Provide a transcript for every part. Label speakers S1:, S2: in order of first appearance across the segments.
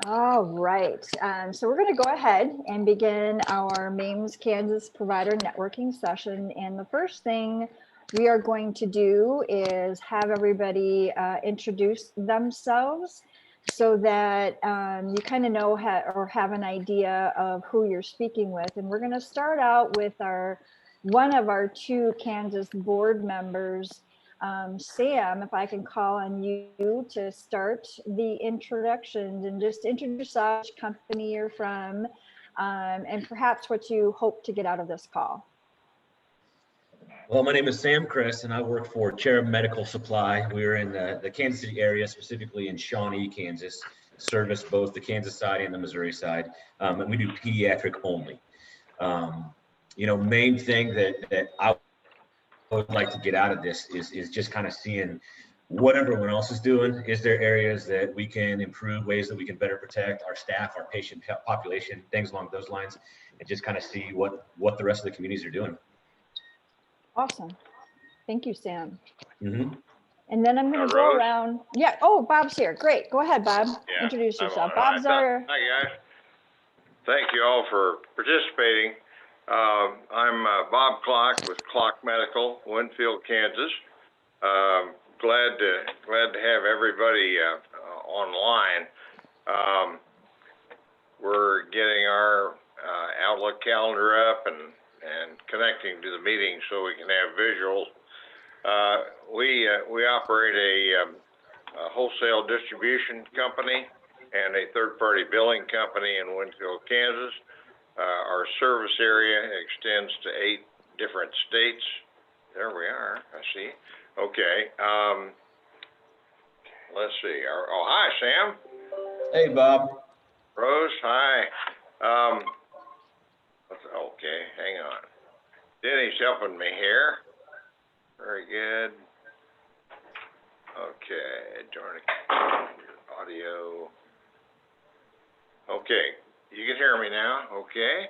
S1: All right, so we're going to go ahead and begin our MAMES Kansas Provider Networking session. And the first thing we are going to do is have everybody introduce themselves so that you kind of know or have an idea of who you're speaking with. And we're going to start out with one of our two Kansas board members. Sam, if I can call on you to start the introductions and just introduce which company you're from, and perhaps what you hope to get out of this call.
S2: Well, my name is Sam Chris, and I work for Cherub Medical Supply. We're in the Kansas City area, specifically in Shawnee, Kansas, service both the Kansas side and the Missouri side, and we do pediatric only. Main thing that I would like to get out of this is just kind of seeing what everyone else is doing. Is there areas that we can improve, ways that we can better protect our staff, our patient population, things along those lines, and just kind of see what the rest of the communities are doing.
S1: Awesome. Thank you, Sam.
S2: Mm-hmm.
S1: And then I'm going to go around. Yeah. Oh, Bob's here. Great. Go ahead, Bob.
S3: Yeah,
S1: introduce yourself.
S3: Bob's our. Hi, guys. Thank you all for participating. I'm Bob Clock with Clock Medical, Winfield, Kansas. Glad to have everybody online. We're getting our Outlook calendar up and connecting to the meeting so we can have visuals. We operate a wholesale distribution company and a third-party billing company in Winfield, Kansas. Our service area extends to 8 different states. There we are, I see. Okay, let's see. Oh, hi, Sam.
S2: Hey, Bob.
S3: Rose, hi. Okay, hang on. Denny's helping me here. Very good. Okay, join audio. Okay, you can hear me now, okay?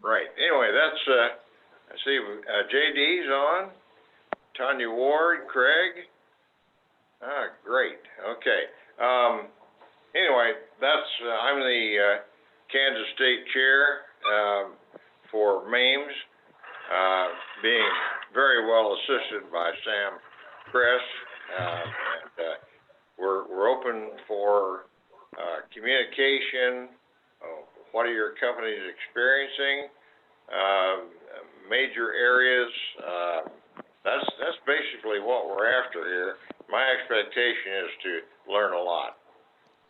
S3: Right, anyway, that's, I see JD's on, Tanya Ward, Craig. Great, okay. Anyway, I'm the Kansas State Chair for MAMES, being very well assisted by Sam Chris, and we're open for communication. What are your companies experiencing? Major areas. That's basically what we're after here. My expectation is to learn a lot.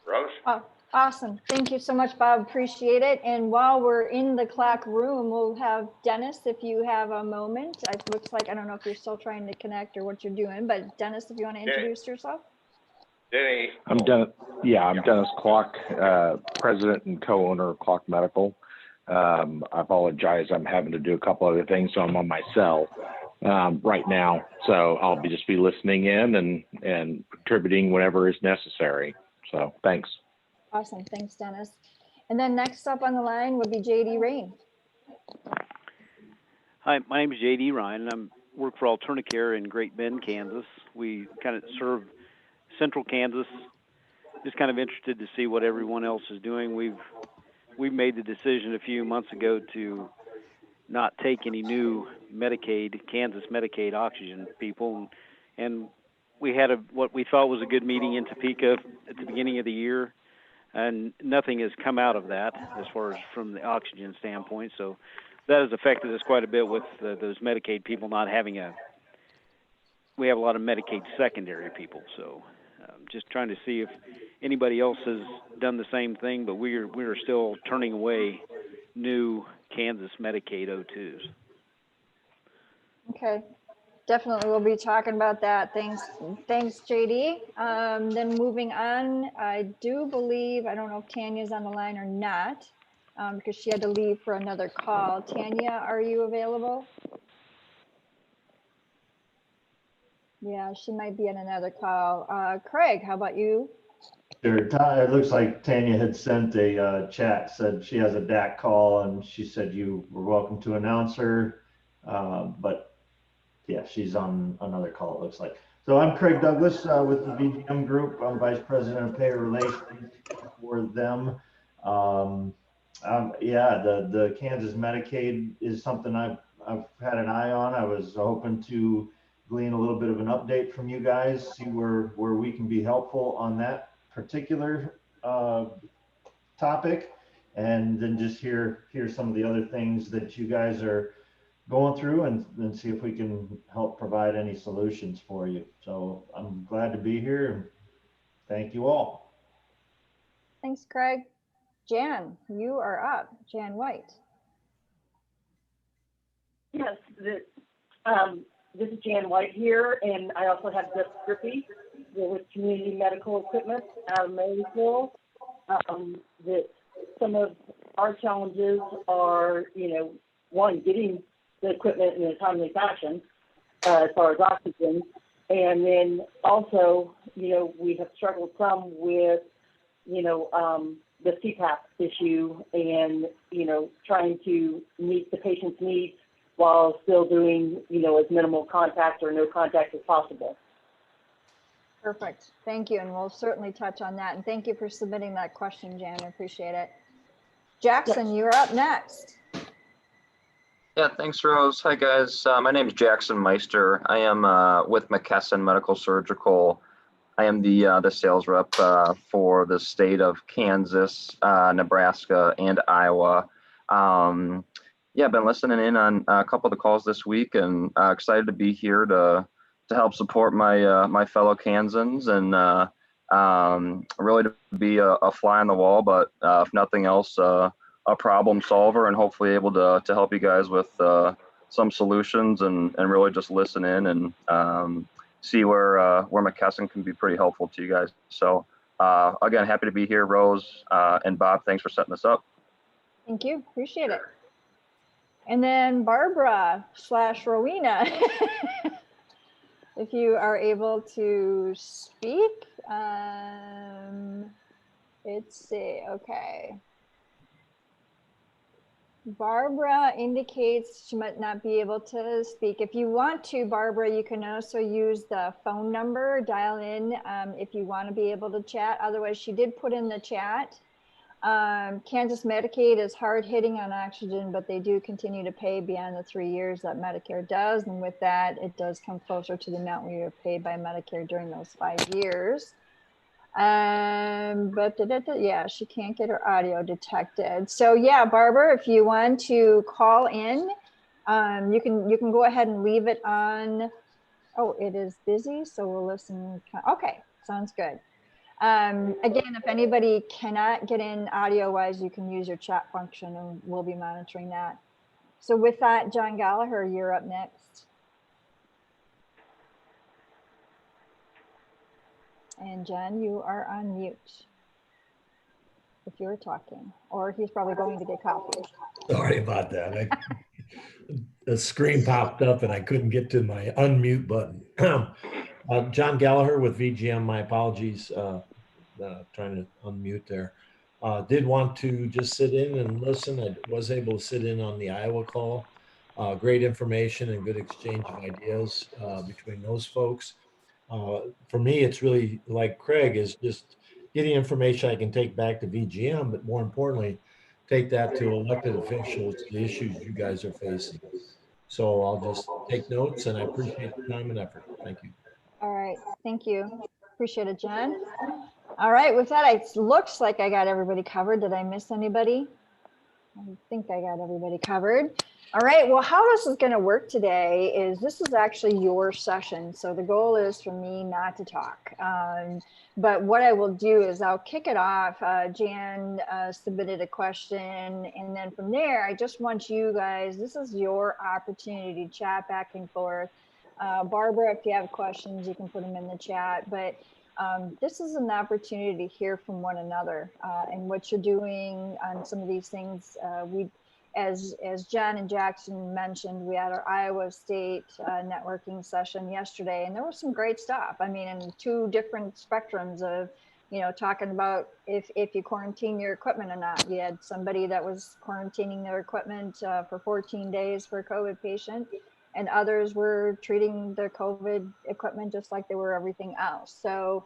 S3: Rose?
S1: Oh, awesome. Thank you so much, Bob. Appreciate it. And while we're in the Clock room, we'll have Dennis, if you have a moment. It looks like, I don't know if you're still trying to connect or what you're doing, but Dennis, if you want to introduce yourself.
S3: Denny.
S4: I'm Dennis. Yeah, I'm Dennis Clock, president and co-owner of Clock Medical. I apologize. I'm having to do a couple other things, so I'm on my cell right now. So I'll just be listening in and contributing whenever is necessary. So thanks.
S1: Awesome. Thanks, Dennis. And then next up on the line would be JD Rain.
S5: Hi, my name is JD Ryan. I work for Alternacare in Great Bend, Kansas. We kind of serve Central Kansas. Just kind of interested to see what everyone else is doing. We've made the decision a few months ago to not take any new Kansas Medicaid oxygen people, and we had what we thought was a good meeting in Topeka at the beginning of the year, and nothing has come out of that as far as from the oxygen standpoint. So that has affected us quite a bit with those Medicaid people not having we have a lot of Medicaid secondary people. So just trying to see if anybody else has done the same thing, but we're still turning away new Kansas Medicaid O2s.
S1: Okay, definitely we'll be talking about that. Thanks, JD. Then moving on, I do believe, I don't know if Tanya's on the line or not, because she had to leave for another call. Tanya, are you available? Yeah, she might be in another call. Craig, how about you?
S6: Sure. It looks like Tanya had sent a chat, said she has a DAC call, and she said you were welcome to announce her. But yeah, she's on another call, it looks like. So I'm Craig Douglas with the VGM Group. I'm Vice President of Payer Relations for them. Yeah, the Kansas Medicaid is something I've had an eye on. I was hoping to glean a little bit of an update from you guys, see where we can be helpful on that particular topic, and then just hear some of the other things that you guys are going through, and see if we can help provide any solutions for you. So I'm glad to be here, and thank you all.
S1: Thanks, Craig. Jan, you are up. Jan White.
S7: Yes, this is Jan White here, and I also have Jeff Grippy with Community Medical Equipment out of Marysville. That some of our challenges are, one, getting the equipment in a timely fashion as far as oxygen, and then also, we have struggled some with, the CPAP issue and, trying to meet the patient's needs while still doing, as minimal contact or no contact as possible.
S1: Perfect. Thank you. And we'll certainly touch on that. And thank you for submitting that question, Jan. I appreciate it. Jackson, you're up next.
S8: Yeah, thanks, Rose. Hi, guys. My name is Jackson Meister. I am with McKesson Medical Surgical. I am the sales rep for the state of Kansas, Nebraska, and Iowa. Yeah, I've been listening in on a couple of the calls this week, and excited to be here to help support my fellow Kansans, and really to be a fly on the wall, but if nothing else, a problem solver, and hopefully able to help you guys with some solutions, and really just listen in and see where McKesson can be pretty helpful to you guys. So again, happy to be here. Rose and Bob, thanks for setting this up.
S1: Thank you. Appreciate it. And then Barbara / Rowena, if you are able to speak. Let's see. Okay. Barbara indicates she might not be able to speak. If you want to, Barbara, you can also use the phone number, dial in if you want to be able to chat. Otherwise, she did put in the chat. Kansas Medicaid is hard hitting on oxygen, but they do continue to pay beyond the 3 years that Medicare does. And with that, it does come closer to the amount we are paid by Medicare during those 5 years. But yeah, she can't get her audio detected. So yeah, Barbara, if you want to call in, you can go ahead and leave it on. Oh, it is busy, so we'll listen. Okay, sounds good. Again, if anybody cannot get in audio wise, you can use your chat function, and we'll be monitoring that. So with that, John Gallagher, you're up next. And John, you are on mute if you're talking, or he's probably going to get coffee.
S9: Sorry about that. The screen popped up and I couldn't get to my unmute button. John Gallagher with VGM, my apologies, trying to unmute there. Did want to just sit in and listen. I was able to sit in on the Iowa call. Great information and good exchange of ideas between those folks. For me, it's really like Craig, is just getting information I can take back to VGM, but more importantly, take that to elected officials, the issues you guys are facing. So I'll just take notes, and I appreciate the time and effort. Thank you.
S1: All right. Thank you. Appreciate it, John. All right. With that, it looks like I got everybody covered. Did I miss anybody? I think I got everybody covered. All right, well, how this is going to work today is this is actually your session. So the goal is for me not to talk. But what I will do is I'll kick it off. Jan submitted a question, and then from there, I just want you guys, this is your opportunity to chat back and forth. Barbara, if you have questions, you can put them in the chat. But this is an opportunity to hear from one another and what you're doing on some of these things. As Jen and Jackson mentioned, we had our Iowa State networking session yesterday, and there was some great stuff. I mean, in two different spectrums of, talking about if you quarantine your equipment or not. You had somebody that was quarantining their equipment for 14 days for a COVID patient. and others were treating their COVID equipment just like they were everything else. So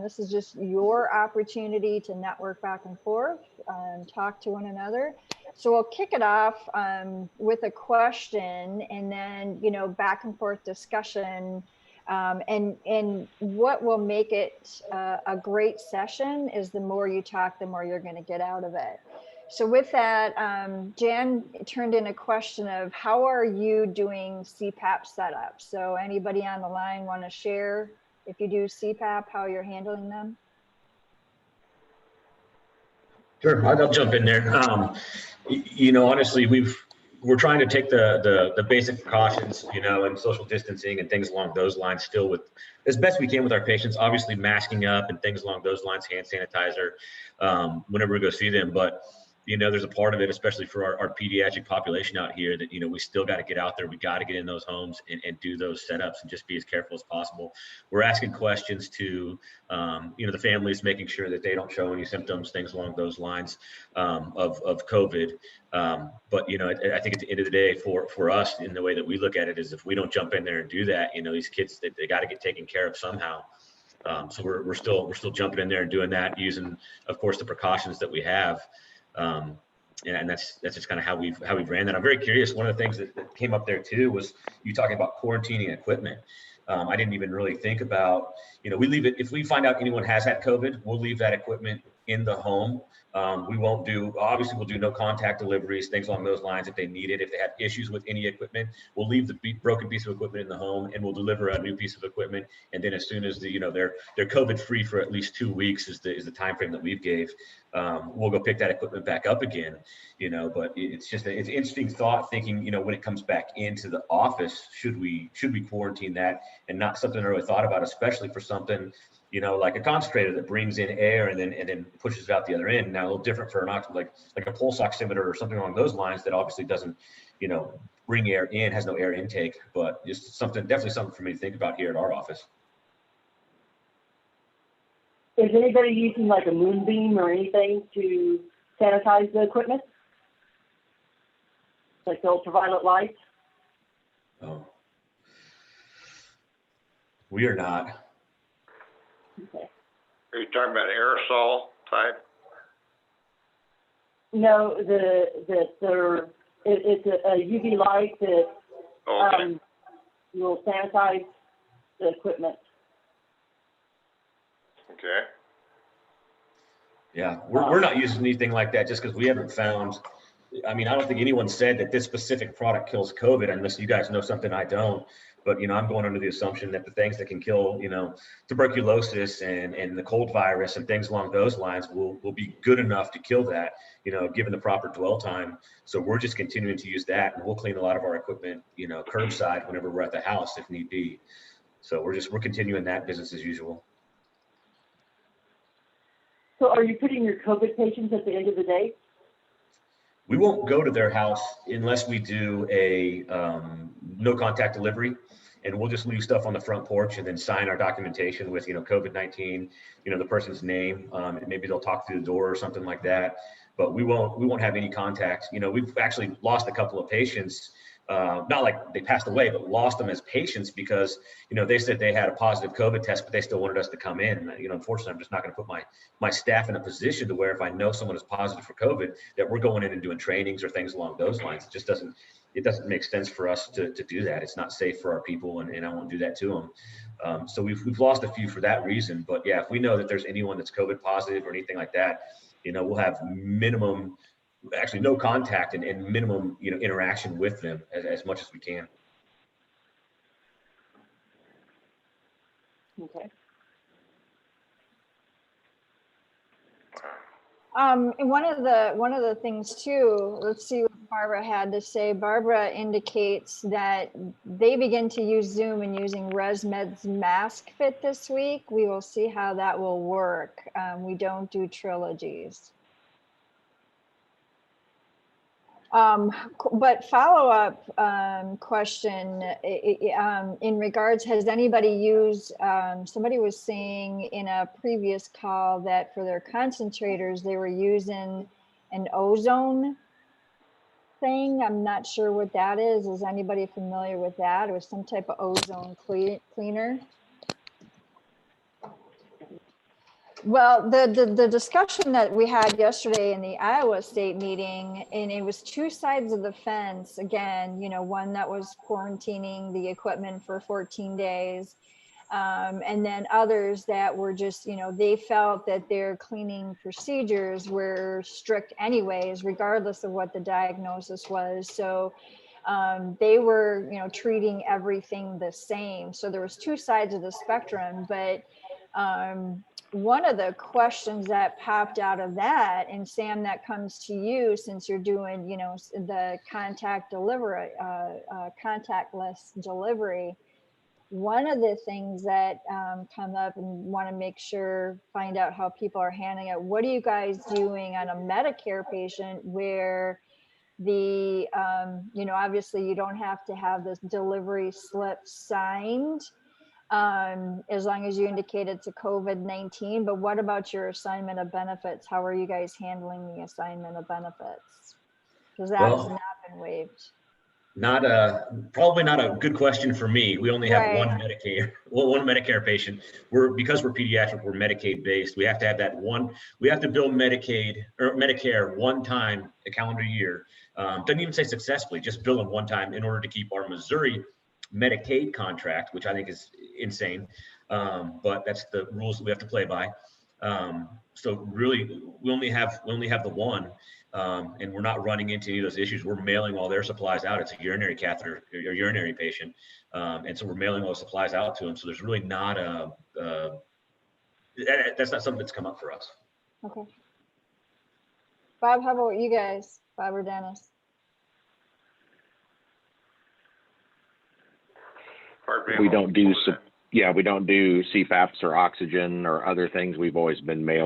S1: this is just your opportunity to network back and forth and talk to one another. So we'll kick it off with a question, and then, you know, back and forth discussion. And what will make it a great session is the more you talk, the more you're going to get out of it. So with that, Jan turned in a question of how are you doing CPAP setup? So anybody on the line want to share if you do CPAP, how you're handling them?
S2: Sure, I'll jump in there. You know, honestly, we're trying to take the basic precautions, you know, and social distancing and things along those lines still with as best we can with our patients, obviously masking up and things along those lines, hand sanitizer, whenever we go see them. But, you know, there's a part of it, especially for our pediatric population out here, that, you know, we still got to get out there. We got to get in those homes and do those setups and just be as careful as possible. We're asking questions to, you know, the families, making sure that they don't show any symptoms, things along those lines of COVID. But, you know, I think at the end of the day, for us, in the way that we look at it, is if we don't jump in there and do that, you know, these kids, they got to get taken care of somehow. So we're still jumping in there and doing that, using, of course, the precautions that we have. And that's just kind of how we've ran that. I'm very curious. One of the things that came up there too was you talking about quarantining equipment. I didn't even really think about, you know, we leave it, if we find out anyone has had COVID, we'll leave that equipment in the home. We won't do, obviously we'll do no contact deliveries, things along those lines if they need it. If they have issues with any equipment, we'll leave the broken piece of equipment in the home and we'll deliver a new piece of equipment. And then as soon as you know, they're COVID free for at least 2 weeks is the time frame that we've gave. We'll go pick that equipment back up again, you know, but it's just, it's an interesting thought thinking, you know, when it comes back into the office, should we quarantine that, and not something I really thought about, especially for something, you know, like a concentrator that brings in air and then pushes it out the other end. Now a little different for an like a pulse oximeter or something along those lines that obviously doesn't, you know, bring air in, has no air intake, but just definitely something for me to think about here at our office.
S7: Is anybody using like a moonbeam or anything to sanitize the equipment? Like the ultraviolet light?
S2: Oh, we are not.
S7: Okay.
S3: Are you talking about aerosol type?
S7: No, it's a UV light that
S3: Okay.
S7: will sanitize the equipment.
S3: Okay.
S2: Yeah, we're not using anything like that just because we haven't found, I mean, I don't think anyone said that this specific product kills COVID unless you guys know something I don't. But, you know, I'm going under the assumption that the things that can kill, you know, tuberculosis and the cold virus and things along those lines will be good enough to kill that, you know, given the proper dwell time. So we're just continuing to use that, and we'll clean a lot of our equipment, you know, curbside whenever we're at the house if need be. So we're continuing that business as usual.
S7: So are you putting your COVID patients at the end of the day?
S2: We won't go to their house unless we do a no contact delivery, and we'll just leave stuff on the front porch and then sign our documentation with, you know, COVID-19, you know, the person's name. Maybe they'll talk through the door or something like that, but we won't have any contact. You know, we've actually lost a couple of patients, not like they passed away, but lost them as patients because, you know, they said they had a positive COVID test, but they still wanted us to come in. You know, unfortunately, I'm just not going to put my staff in a position to where if I know someone is positive for COVID, that we're going in and doing trainings or things along those lines. It doesn't make sense for us to do that. It's not safe for our people, and I won't do that to them. So we've lost a few for that reason. But yeah, if we know that there's anyone that's COVID positive or anything like that, you know, we'll have actually no contact and minimum, you know, interaction with them as much as we can.
S7: Okay.
S1: And one of the things too, let's see what Barbara had to say. Barbara indicates that they begin to use Zoom and using ResMed's Mask Fit this week. We will see how that will work. We don't do trilogies. But follow-up question in regards, has anybody used, somebody was saying in a previous call that for their concentrators, they were using an ozone thing. I'm not sure what that is. Is anybody familiar with that? It was some type of ozone cleaner. Well, the discussion that we had yesterday in the Iowa State meeting, and it was two sides of the fence. Again, you know, one that was quarantining the equipment for 14 days. And then others that were just, you know, they felt that their cleaning procedures were strict anyways, regardless of what the diagnosis was. So they were, you know, treating everything the same. So there was two sides of the spectrum, but one of the questions that popped out of that, and Sam, that comes to you since you're doing, you know, the contactless delivery. One of the things that come up and want to make sure, find out how people are handling it. What are you guys doing on a Medicare patient where the, you know, obviously you don't have to have this delivery slip signed as long as you indicate it's a COVID-19, but what about your assignment of benefits? How are you guys handling the assignment of benefits? Because that has not been waived.
S2: Probably not a good question for me. We only have one Medicare patient. Because we're pediatric, we're Medicaid based. We have to have that one. We have to bill Medicaid or Medicare one time a calendar year. Doesn't even say successfully, just bill them one time in order to keep our Missouri Medicaid contract, which I think is insane. But that's the rules that we have to play by. So really, we only have the one. And we're not running into any of those issues. We're mailing all their supplies out. It's a urinary catheter or urinary patient. And so we're mailing all the supplies out to them. So there's really not that's not something that's come up for us.
S1: Okay. Bob, how about you guys? Bob or Dennis?
S4: We don't do CFAPs or oxygen or other things. We've always been mail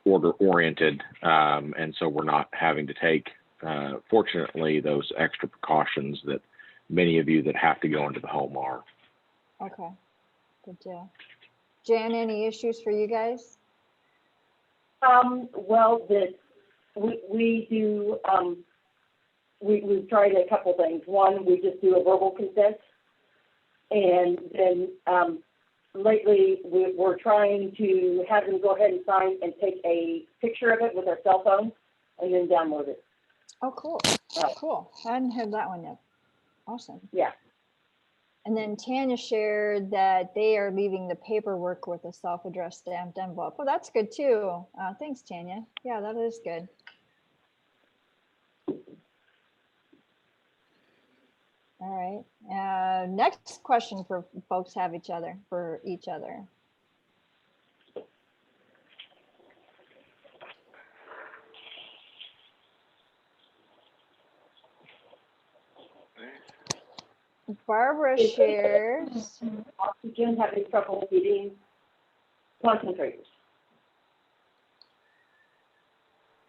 S4: order oriented, and so we're not having to take, fortunately, those extra precautions that many of you that have to go into the home are.
S1: Okay, good deal. Jan, any issues for you guys?
S7: Well, we do, we've tried a couple things. One, we just do a verbal consent, and then lately we're trying to have them go ahead and sign and take a picture of it with their cell phone and then download it.
S1: Oh, cool. Oh, cool. I hadn't heard that one yet. Awesome.
S7: Yeah.
S1: And then Tanya shared that they are leaving the paperwork with a self-addressed stamped envelope. Well, that's good too. Thanks, Tanya. Yeah, that is good. All right. Next question for folks for each other. Barbara shares.
S7: Oxygen having trouble getting concentrators.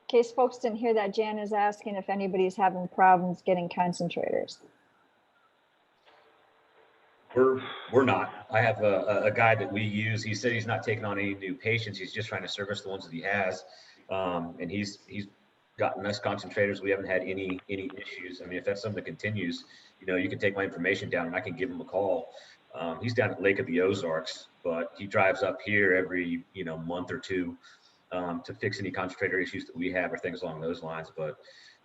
S1: In case folks didn't hear that, Jan is asking if anybody's having problems getting concentrators.
S2: We're not. I have a guy that we use. He said he's not taking on any new patients. He's just trying to service the ones that he has. And he's gotten us concentrators. We haven't had any issues. I mean, if that's something that continues, you know, you can take my information down and I can give him a call. He's down at Lake of the Ozarks, but he drives up here every, you know, month or two to fix any concentrator issues that we have or things along those lines. But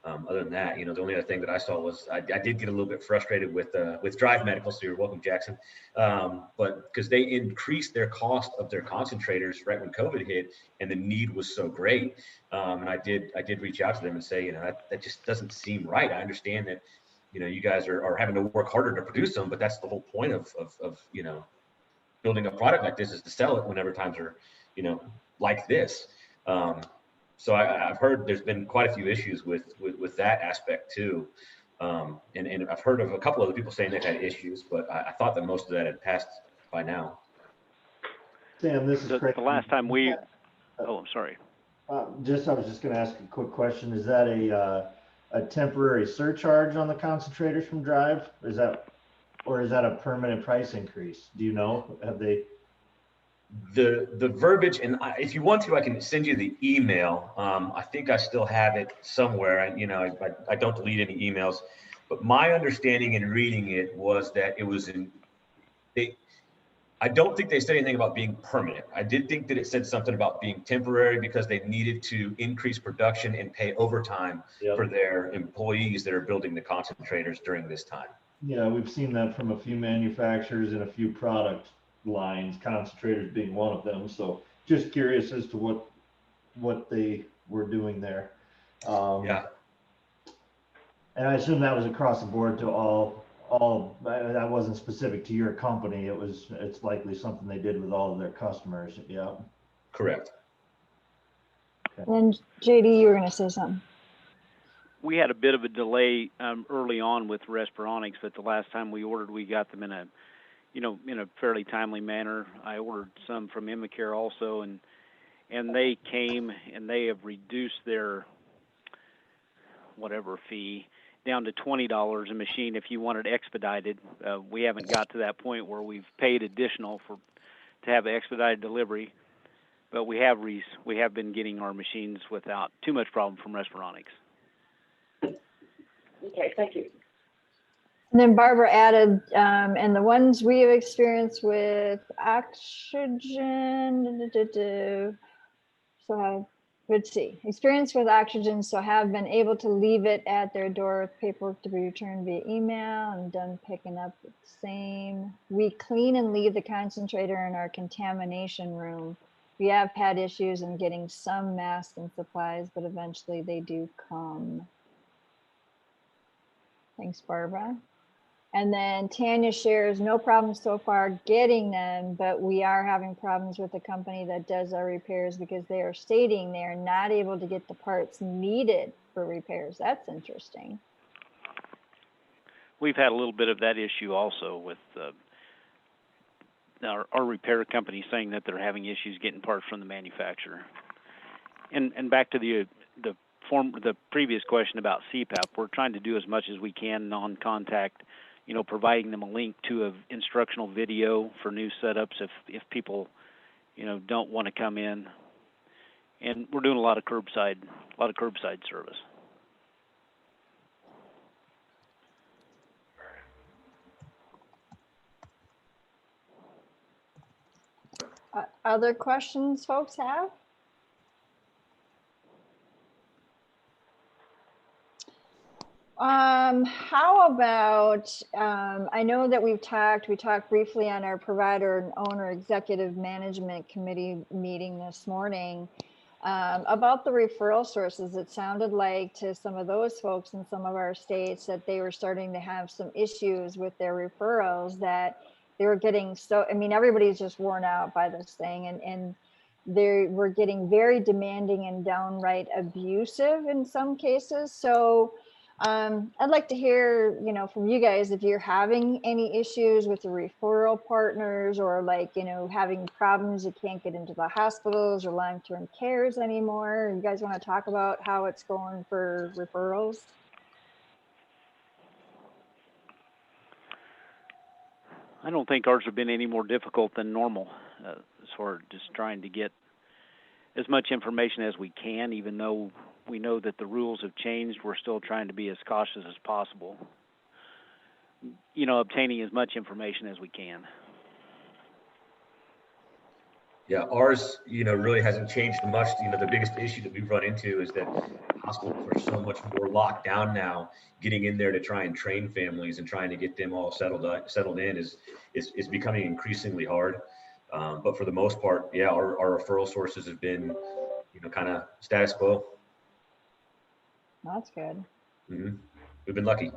S2: other than that, you know, the only other thing that I saw was I did get a little bit frustrated with Drive Medical. So you're welcome, Jackson. But because they increased their cost of their concentrators right when COVID hit, and the need was so great. And I did reach out to them and say, you know, that just doesn't seem right. I understand that, you know, you guys are having to work harder to produce them, but that's the whole point of you know, building a product like this is to sell it whenever times are, you know, like this. So I've heard there's been quite a few issues with that aspect too. And I've heard of a couple other people saying they've had issues, but I thought that most of that had passed by now.
S6: Sam, this is Craig.
S5: The last time we, oh, I'm sorry.
S6: I was just going to ask a quick question. Is that a temporary surcharge on the concentrators from Drive? Or is that a permanent price increase? Do you know?
S2: the verbiage, and if you want to, I can send you the email. I think I still have it somewhere. I don't delete any emails, but my understanding in reading it was that it was I don't think they said anything about being permanent. I did think that it said something about being temporary because they needed to increase production and pay overtime for their employees that are building the concentrators during this time.
S6: Yeah, we've seen that from a few manufacturers and a few product lines, concentrators being one of them. So just curious as to what they were doing there.
S2: Yeah.
S6: And I assume that was across the board to all, that wasn't specific to your company. It's likely something they did with all of their customers. Yeah.
S2: Correct.
S1: And JD, you were going to say something.
S5: We had a bit of a delay early on with Respironics, but the last time we ordered, we got them in a fairly timely manner. I ordered some from Immacare also, and they came and they have reduced their whatever fee down to $20 a machine if you want it expedited. We haven't got to that point where we've paid additional to have expedited delivery, but we have been getting our machines without too much problem from Respironics.
S7: Okay, thank you.
S1: And then Barbara added, and the ones we have experienced with oxygen, so let's see, experience with oxygen, so have been able to leave it at their door with paperwork to be returned via email and done picking up the same. We clean and leave the concentrator in our contamination room. We have had issues in getting some masks and supplies, but eventually they do come. Thanks, Barbara. And then Tanya shares, no problem so far getting them, but we are having problems with the company that does our repairs because they are stating they are not able to get the parts needed for repairs. That's interesting.
S5: We've had a little bit of that issue also with our repair company saying that they're having issues getting parts from the manufacturer. And back to the previous question about CPAP, we're trying to do as much as we can non-contact, providing them a link to an instructional video for new setups if people, don't want to come in. And we're doing a lot of curbside service.
S1: Other questions folks have? How about, I know that we talked briefly on our provider and owner executive management committee meeting this morning about the referral sources. It sounded like to some of those folks in some of our states that they were starting to have some issues with their referrals, that they were getting everybody's just worn out by this thing, and they were getting very demanding and downright abusive in some cases. So I'd like to hear, from you guys, if you're having any issues with the referral partners, or having problems, you can't get into the hospitals or long-term cares anymore. You guys want to talk about how it's going for referrals?
S5: I don't think ours have been any more difficult than normal as far as just trying to get as much information as we can, even though we know that the rules have changed. We're still trying to be as cautious as possible, obtaining as much information as we can.
S2: Yeah, ours, really hasn't changed much. The biggest issue that we've run into is that hospitals are so much more locked down now. Getting in there to try and train families and trying to get them all settled in is becoming increasingly hard. But for the most part, yeah, our referral sources have been, kind of status quo.
S1: That's good.
S2: Mm-hmm. We've been lucky.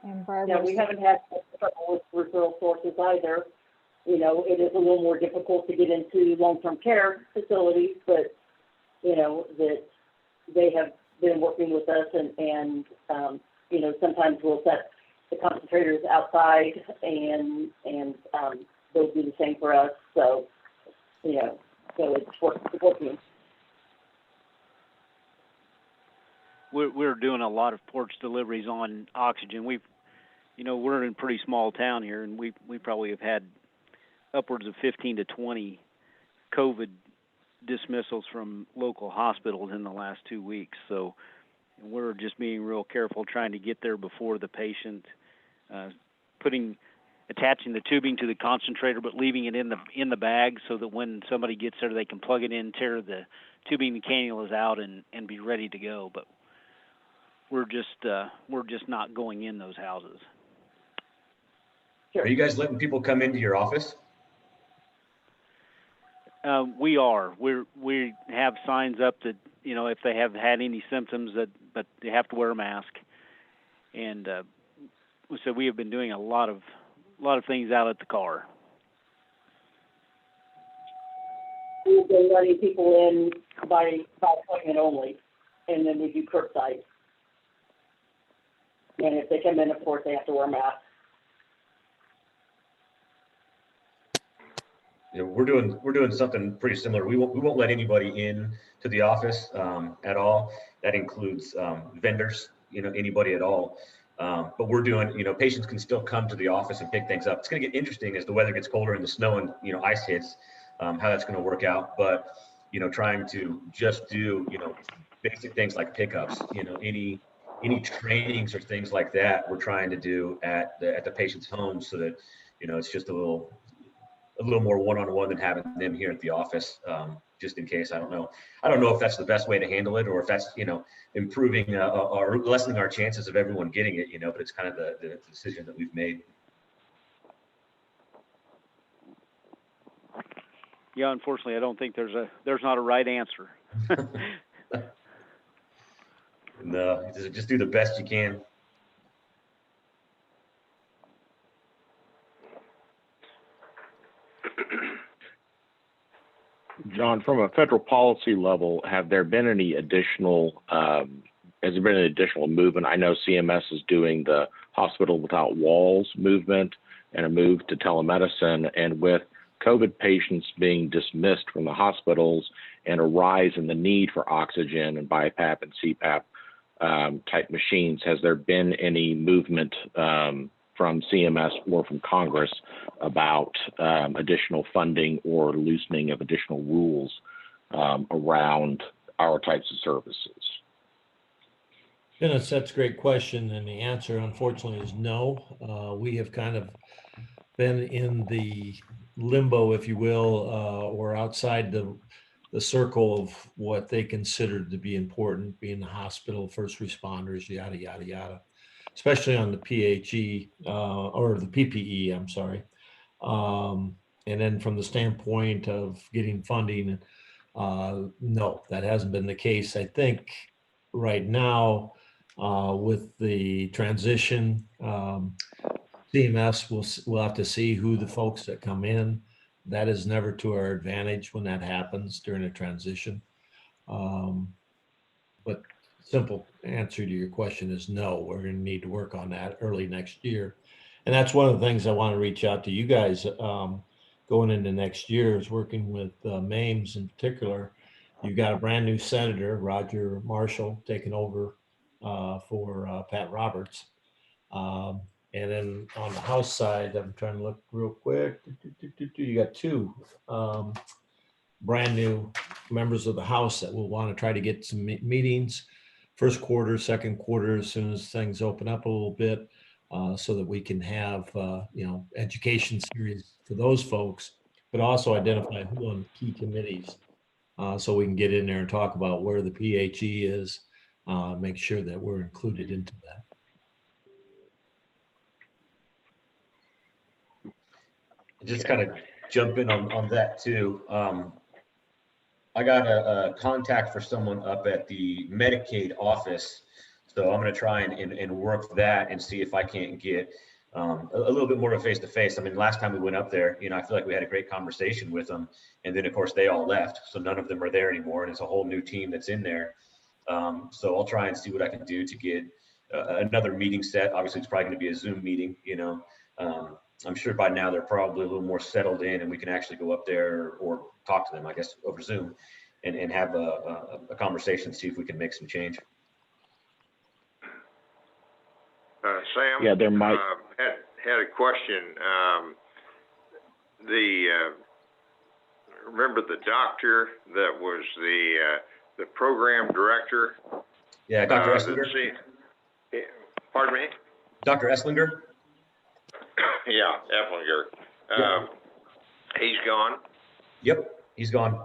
S1: And Barbara,
S7: Yeah, we haven't had trouble with referral sources either. It is a little more difficult to get into long-term care facilities, but, that they have been working with us and sometimes we'll set the concentrators outside and they'll do the same for us. So, so it's working.
S5: We're doing a lot of porch deliveries on oxygen. We're in a pretty small town here, and we probably have had upwards of 15 to 20 COVID dismissals from local hospitals in the last 2 weeks. So we're just being real careful trying to get there before the patient, attaching the tubing to the concentrator, but leaving it in the bag so that when somebody gets there, they can plug it in, tear the tubing and cannulas out, and be ready to go. But we're just not going in those houses.
S2: Are you guys letting people come into your office?
S5: We are. We have signs up that, you know, if they have had any symptoms, but they have to wear a mask. And so we have been doing a lot of things out at the car.
S7: We've been letting people in by appointment only, and then we do curbside. And if they come in, of course, they have to wear a mask.
S2: You know, we're doing something pretty similar. We won't let anybody in to the office at all. That includes vendors, you know, anybody at all. But we're doing, you know, patients can still come to the office and pick things up. It's going to get interesting as the weather gets colder and the snow and, you know, ice hits, how that's going to work out. But, you know, trying to just do, you know, basic things like pickups, you know, any trainings or things like that we're trying to do at the patient's home so that, you know, it's just a little more one-on-one than having them here at the office, just in case. I don't know if that's the best way to handle it or if that's, you know, improving or lessening our chances of everyone getting it, you know, but it's kind of the decision that we've made.
S5: Yeah, unfortunately, I don't think there's not a right answer.
S2: No, just do the best you can.
S4: John, from a federal policy level, have there been any additional, has there been an additional movement? I know CMS is doing the Hospital Without Walls movement and a move to telemedicine, and with COVID patients being dismissed from the hospitals and a rise in the need for oxygen and BiPAP and CPAP type machines, has there been any movement from CMS or from Congress about additional funding or loosening of additional rules around our types of services?
S9: Dennis, that's a great question. And the answer, unfortunately, is no. We have kind of been in the limbo, if you will, or outside the circle of what they considered to be important, being the hospital, first responders, yada, yada, yada, especially on the PHE or the PPE, I'm sorry. And then from the standpoint of getting funding, no, that hasn't been the case. I think right now with the transition, CMS will have to see who the folks that come in. That is never to our advantage when that happens during a transition. But simple answer to your question is no. We're going to need to work on that early next year. And that's one of the things I want to reach out to you guys going into next year is working with MAMES in particular. You've got a brand new senator, Roger Marshall, taking over for Pat Roberts. And then on the House side, I'm trying to look real quick. You got two brand new members of the House that will want to try to get some meetings, first quarter, second quarter, as soon as things open up a little bit, so that we can have, you know, education series for those folks, but also identify who on key committees, so we can get in there and talk about where the PHE is, make sure that we're included into that.
S2: Just kind of jump in on that too. I got a contact for someone up at the Medicaid office. So I'm going to try and work that and see if I can't get a little bit more of a face-to-face. I mean, last time we went up there, you know, I feel like we had a great conversation with them. And then, of course, they all left. So none of them are there anymore. And it's a whole new team that's in there. So I'll try and see what I can do to get another meeting set. Obviously, it's probably going to be a Zoom meeting, you know. I'm sure by now they're probably a little more settled in and we can actually go up there or talk to them, I guess, over Zoom and have a conversation, see if we can make some change.
S3: Sam?
S4: Yeah, there might.
S3: Had a question. remember the doctor that was the program director?
S2: Yeah, Dr. Esslinger.
S3: Pardon me?
S2: Dr. Esslinger?
S3: Yeah, Esslinger.
S2: Yep.
S3: He's gone?
S2: Yep, he's gone.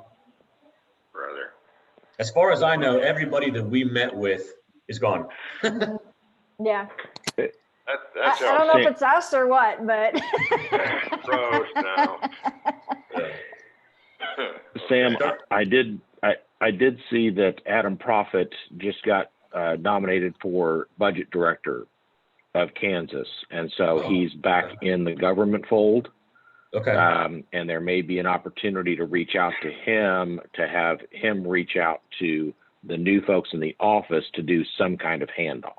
S3: Brother.
S2: As far as I know, everybody that we met with is gone.
S1: Yeah.
S3: That's
S1: I don't know if it's us or what, but.
S3: Gross now.
S4: Sam, I did see that Adam Prophet just got nominated for budget director of Kansas, and so he's back in the government fold.
S2: Okay.
S4: And there may be an opportunity to reach out to him, to have him reach out to the new folks in the office to do some kind of handoff.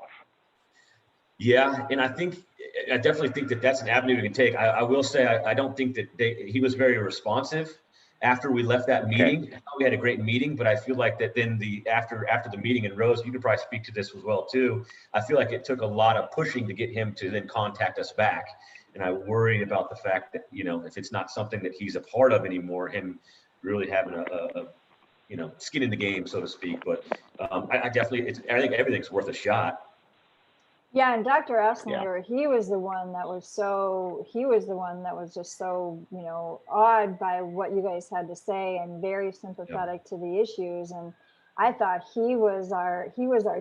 S2: Yeah, and I definitely think that that's an avenue we can take. I will say I don't think that he was very responsive after we left that meeting. Okay. I thought we had a great meeting, but I feel like that then after the meeting, and Rose, you could probably speak to this as well too. I feel like it took a lot of pushing to get him to then contact us back. And I worry about the fact that, if it's not something that he's a part of anymore, him really having a skin in the game, so to speak. But I think everything's worth a shot.
S1: Yeah, and Dr. Esslinger, he was the one that was just so, awed by what you guys had to say and very sympathetic to the issues. And I thought he was our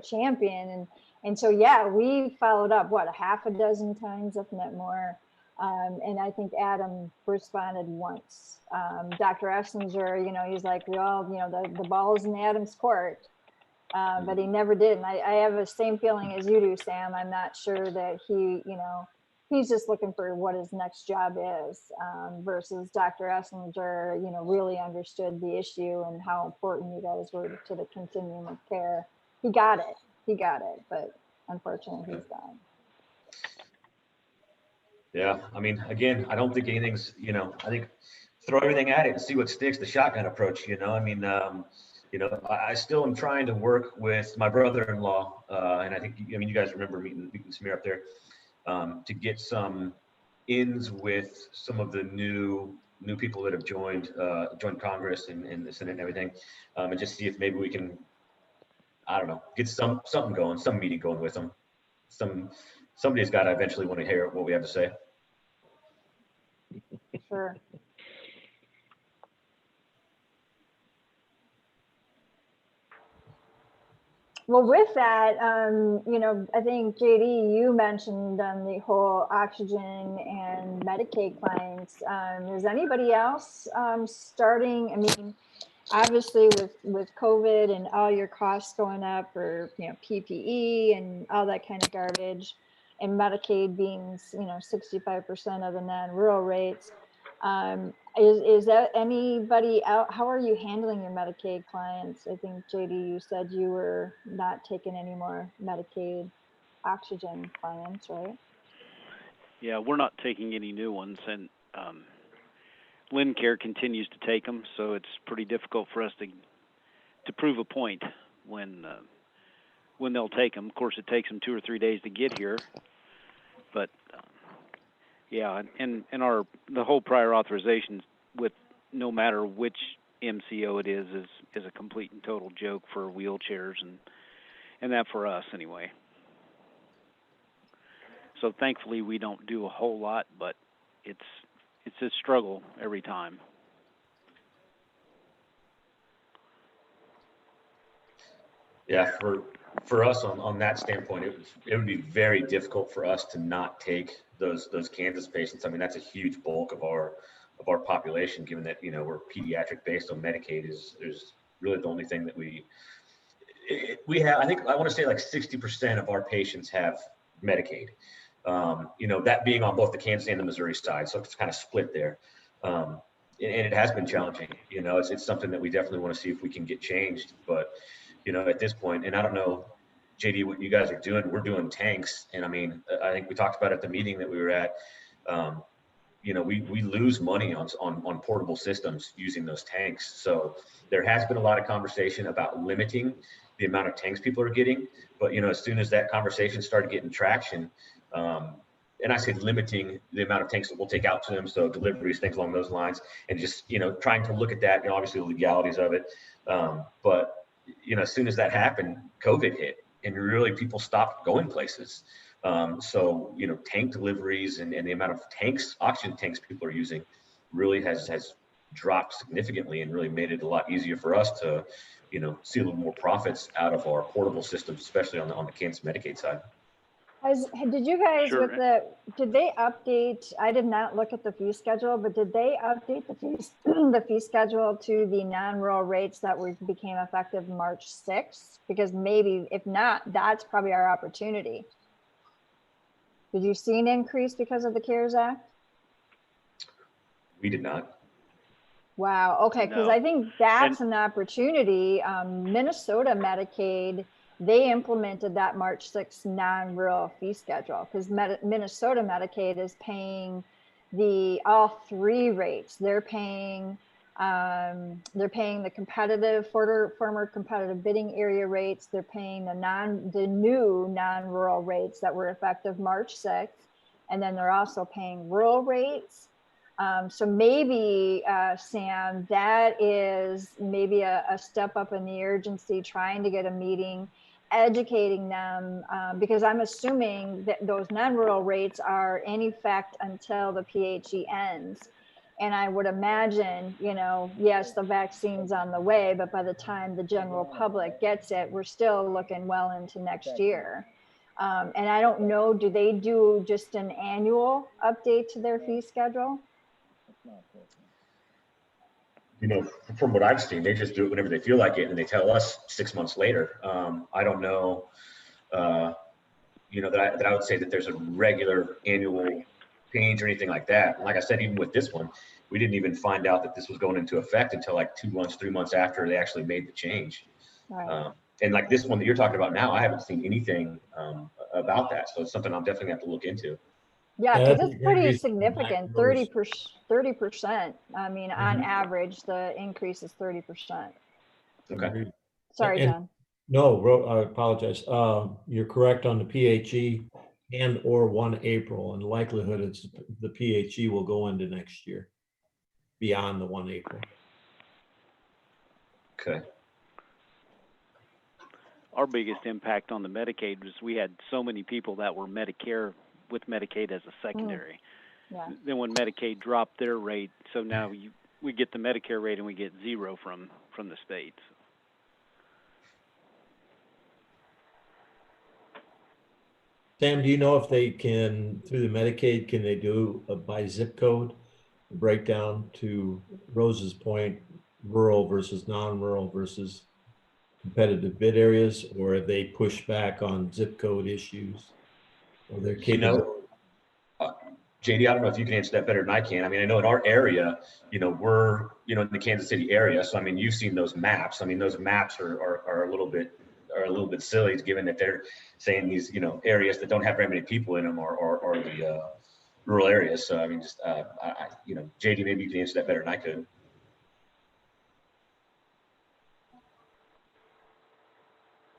S1: champion. And so, yeah, we followed up, a half a dozen times, if not more. And I think Adam responded once. Dr. Esslinger, he's like, well, the ball's in Adam's court. But he never did. And I have the same feeling as you do, Sam. I'm not sure that he's just looking for what his next job is, versus Dr. Esslinger, really understood the issue and how important you guys were to the continuum of care. He got it, but unfortunately he's gone.
S2: Yeah, I mean, again, I don't think anything's, I think throw everything at it and see what sticks, the shotgun approach, I mean, I still am trying to work with my brother-in-law, and I think, you guys remember meeting Samir up there, to get some ins with some of the new people that have joined Congress and the Senate and everything, and just see if maybe we can, I don't know, get something going, some meeting going with them. Somebody's got to eventually want to hear what we have to say.
S1: Sure. Well, with that, I think JD, you mentioned the whole oxygen and Medicaid clients. Is anybody else starting? I mean, obviously with COVID and all your costs going up for PPE and all that kind of garbage, and Medicaid being 65% of the non-rural rates. Is that anybody out? How are you handling your Medicaid clients? I think JD, you said you were not taking any more Medicaid oxygen clients, right?
S5: Yeah, we're not taking any new ones, and Lincare continues to take them, so it's pretty difficult for us to prove a point when they'll take them. Of course, it takes them 2 or 3 days to get here, but yeah, and the whole prior authorization with no matter which MCO it is a complete and total joke for wheelchairs and that for us anyway. So thankfully we don't do a whole lot, but it's a struggle every time.
S2: Yeah, for us on that standpoint, it would be very difficult for us to not take those Kansas patients. I mean, that's a huge bulk of our population, given that we're pediatric based on Medicaid is really the only thing that we have. I think I want to say like 60% of our patients have Medicaid. That being on both the Kansas and the Missouri side, so it's kind of split there. And it has been challenging. It's something that we definitely want to see if we can get changed, but at this point, and I don't know, JD, what you guys are doing. We're doing tanks, and I mean, I think we talked about at the meeting that we were at. We lose money on portable systems using those tanks. So there has been a lot of conversation about limiting the amount of tanks people are getting. But as soon as that conversation started getting traction, and I say limiting the amount of tanks that we'll take out to them, so deliveries, things along those lines, and just, trying to look at that, obviously the legalities of it. But, as soon as that happened, COVID hit, and really people stopped going places. So, tank deliveries and the amount of tanks, oxygen tanks people are using really has dropped significantly, and really made it a lot easier for us to, see a little more profits out of our portable systems, especially on the Kansas Medicaid side.
S1: Did you guys
S5: Sure.
S1: did they update, I did not look at the fee schedule, but did they update the fees, the fee schedule to the non-rural rates that became effective March 6th? Because maybe, if not, that's probably our opportunity. Did you see an increase because of the CARES Act?
S2: We did not.
S1: Wow. Okay. Because
S5: No.
S1: I think that's an opportunity. Minnesota Medicaid, they implemented that March 6th non-rural fee schedule, because Minnesota Medicaid is paying all three rates. They're paying the competitive former competitive bidding area rates. They're paying the new non-rural rates that were effective March 6th, and then they're also paying rural rates. So maybe, Sam, that is maybe a step up in the urgency, trying to get a meeting, educating them, because I'm assuming that those non-rural rates are in effect until the PHE ends. And I would imagine, yes, the vaccine's on the way, but by the time the general public gets it, we're still looking well into next year. And I don't know, do they do just an annual update to their fee schedule?
S2: From what I've seen, they just do it whenever they feel like it, and they tell us 6 months later. I don't know, that I would say that there's a regular annual change or anything like that. And like I said, even with this one, we didn't even find out that this was going into effect until like 2 months, 3 months after they actually made the change.
S1: Right.
S2: And like this one that you're talking about now, I haven't seen anything about that. So it's something I'll definitely have to look into.
S1: Yeah,
S9: Yeah,
S1: because it's pretty significant, 30%. 30%. I mean, on average, the increase is 30%.
S2: Okay.
S1: Sorry,
S9: And-
S1: John.
S9: No, I apologize. You're correct on the PHE and or 1 April, and likelihood it's the PHE will go into next year beyond the 1 April.
S2: Okay.
S5: Our biggest impact on the Medicaid was we had so many people that were Medicare with Medicaid as a secondary.
S1: Yeah.
S5: Then when Medicaid dropped their rate, so now we get the Medicare rate and we get zero from the states.
S9: Sam, do you know if they can, through the Medicaid, can they do a by zip code breakdown to Rose's point, rural versus non-rural versus competitive bid areas, or have they pushed back on zip code issues or their capability?
S2: JD, I don't know if you can answer that better than I can. I mean, I know in our area, we're, in the Kansas City area. So, I mean, you've seen those maps. I mean, those maps are a little bit silly, given that they're saying these, areas that don't have very many people in them are the rural areas. So, I mean, just, JD, maybe you can answer that better than I could.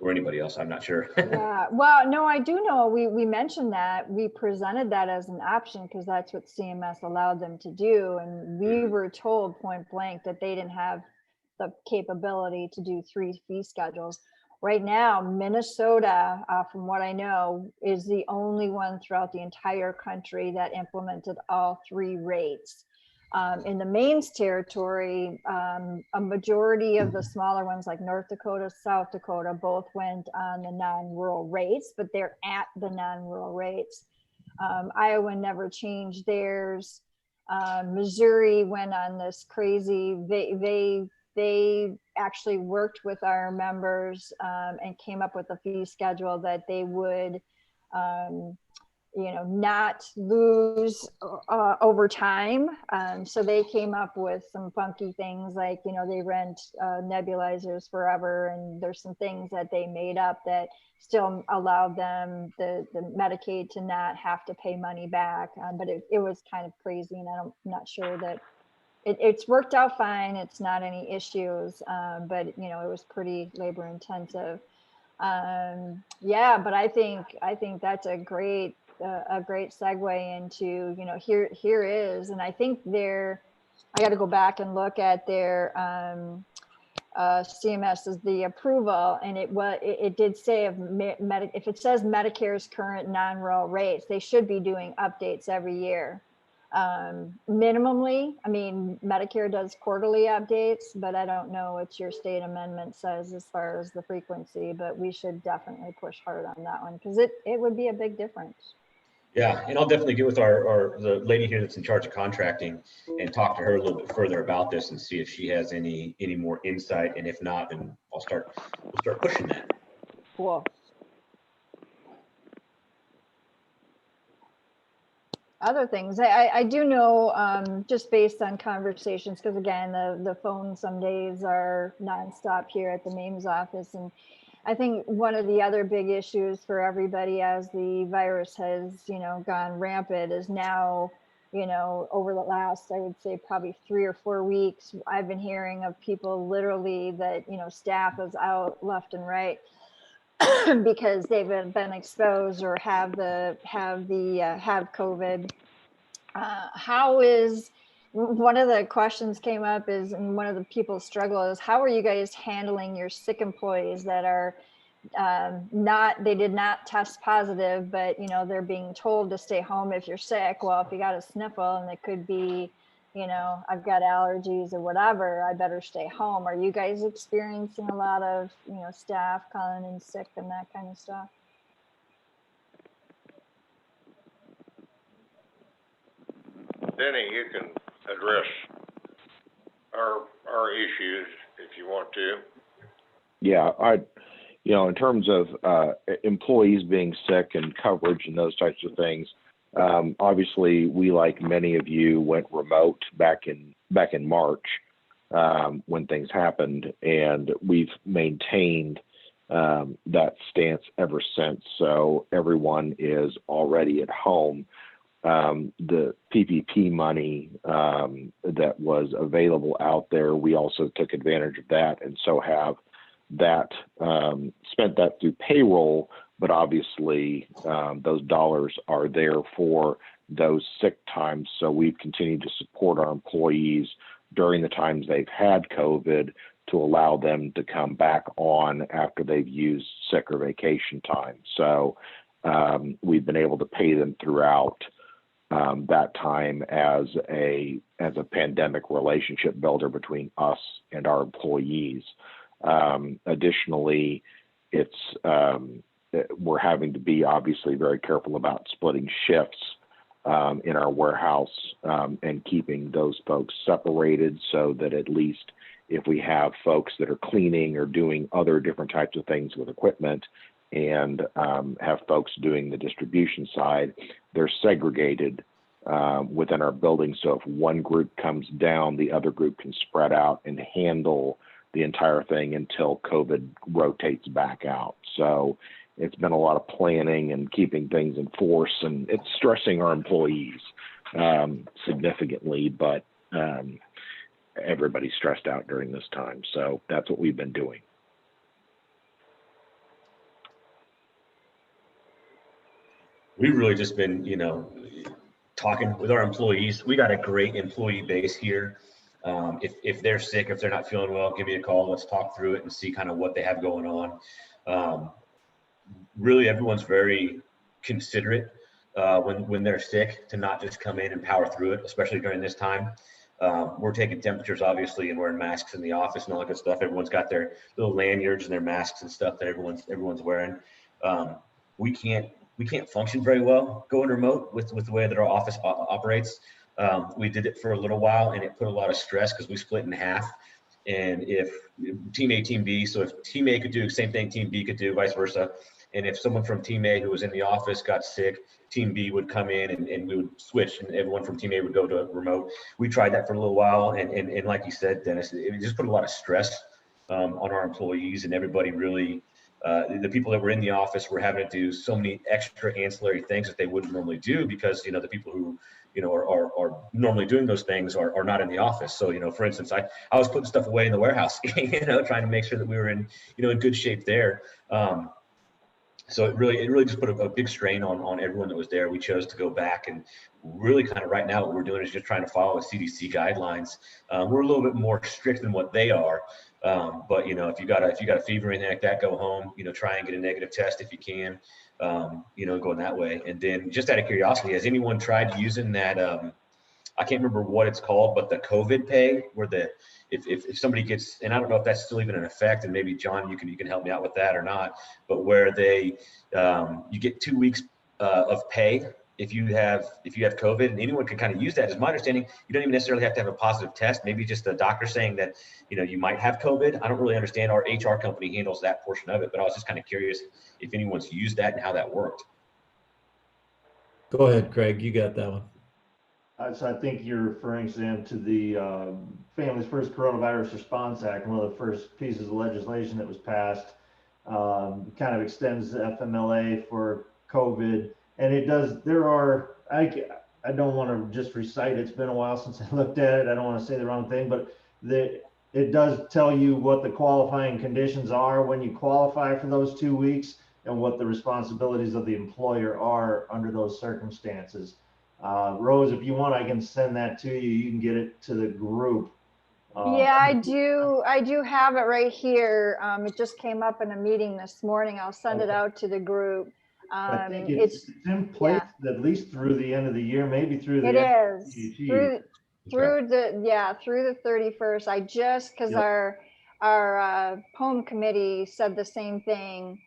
S2: Or anybody else, I'm not sure.
S1: Yeah, well, no, I do know, we mentioned that, we presented that as an option because that's what CMS allowed them to do. And we were told point blank that they didn't have the capability to do 3 fee schedules. Right now, Minnesota, from what I know, is the only one throughout the entire country that implemented all 3 rates. In the MAMES territory, a majority of the smaller ones like North Dakota, South Dakota, both went on the non-rural rates, but they're at the non-rural rates. Iowa never changed theirs. Missouri went on this crazy, they actually worked with our members and came up with a fee schedule that they would not lose over time. So they came up with some funky things like, they rent nebulizers forever. And there's some things that they made up that still allowed them, the Medicaid, to not have to pay money back. But it was kind of crazy. And I'm not sure that it's worked out fine. It's not any issues, but it was pretty labor intensive. Yeah, but I think that's a great a great segue into, you know, here is, and I think I got to go back and look at their CMS is the approval, and it did say if it says Medicare's current non-rural rates, they should be doing updates every year. Minimally, I mean, Medicare does quarterly updates, but I don't know what your state amendment says as far as the frequency, but we should definitely push hard on that one because it would be a big difference.
S2: Yeah, and I'll definitely get with the lady here that's in charge of contracting and talk to her a little bit further about this and see if she has any more insight. And if not, then we'll start pushing that.
S1: Cool. Other things I do know, just based on conversations, because again, the phone some days are nonstop here at the MAMES office, and I think one of the other big issues for everybody as the virus has, you know, gone rampant is now, you know, over the last, I would say probably 3 or 4 weeks, I've been hearing of people literally that, you know, staff is out left and right because they've been exposed or have COVID. One of the questions came up is, and one of the people's struggle is, how are you guys handling your sick employees that are they did not test positive, but, you know, they're being told to stay home if you're sick. Well, if you got a sniffle and it could be, you know, I've got allergies or whatever, I better stay home. Are you guys experiencing a lot of, you know, staff calling in sick and that kind of stuff?
S3: Denny, you can address our issues if you want to.
S4: Yeah, you know, in terms of employees being sick and coverage and those types of things, obviously we, like many of you, went remote back in March when things happened, and we've maintained that stance ever since. So everyone is already at home. The PPP money that was available out there, we also took advantage of that, and so have that spent that through payroll, but obviously those dollars are there for those sick times. So we've continued to support our employees during the times they've had COVID to allow them to come back on after they've used sick or vacation time. So we've been able to pay them throughout that time as a pandemic relationship builder between us and our employees. Additionally, we're having to be obviously very careful about splitting shifts in our warehouse and keeping those folks separated, so that at least if we have folks that are cleaning or doing other different types of things with equipment and have folks doing the distribution side, they're segregated within our building. So if one group comes down, the other group can spread out and handle the entire thing until COVID rotates back out. So it's been a lot of planning and keeping things in force, and it's stressing our employees significantly, but everybody's stressed out during this time. So that's what we've been doing.
S2: We've really just been, you know, talking with our employees. We got a great employee base here. If they're sick, if they're not feeling well, give me a call. Let's talk through it and see kind of what they have going on. Really, everyone's very considerate when they're sick, to not just come in and power through it, especially during this time. We're taking temperatures, obviously, and wearing masks in the office and all that good stuff. Everyone's got their little lanyards and their masks and stuff that everyone's wearing. We can't function very well going remote with the way that our office operates. We did it for a little while, and it put a lot of stress because we split in half. And if team A, team B, so if team A could do the same thing, team B could do, vice versa. And if someone from team A who was in the office got sick, team B would come in and we would switch, and everyone from team A would go to remote. We tried that for a little while. And like you said, Dennis, it just put a lot of stress on our employees, and everybody really, the people that were in the office were having to do so many extra ancillary things that they wouldn't normally do, because, you know, the people who, you know, are normally doing those things are not in the office. So, you know, for instance, I was putting stuff away in the warehouse, you know, trying to make sure that we were in good shape there. So it really just put a big strain on everyone that was there. We chose to go back and really kind of right now what we're doing is just trying to follow the CDC guidelines. We're a little bit more strict than what they are. But you know, if you got a fever or anything like that, go home, you know, try and get a negative test if you can, you know, going that way. And then just out of curiosity, has anyone tried using that, I can't remember what it's called, but the COVID pay, where if somebody gets, and I don't know if that's still even in effect, and maybe John, you can help me out with that or not, but where they you get 2 weeks of pay if you have COVID, and anyone can kind of use that. As my understanding, you don't even necessarily have to have a positive test. Maybe just a doctor saying that, you know, you might have COVID. I don't really understand. Our HR company handles that portion of it, but I was just kind of curious if anyone's used that and how that worked.
S9: Go ahead, Craig. You got that one.
S6: So I think you're referring, Sam, to the Families First Coronavirus Response Act, one of the first pieces of legislation that was passed. Kind of extends the FMLA for COVID, and it does. I don't want to just recite. It's been a while since I looked at it. I don't want to say the wrong thing, but it does tell you what the qualifying conditions are when you qualify for those 2 weeks, and what the responsibilities of the employer are under those circumstances. Rose, if you want, I can send that to you. You can get it to the group.
S1: Yeah, I do have it right here. It just came up in a meeting this morning. I'll send it out to the group.
S6: I think it's in place at least through the end of the year, maybe through the
S1: It is
S6: FTG.
S1: through the 31st. I just, because our home committee said the same thing.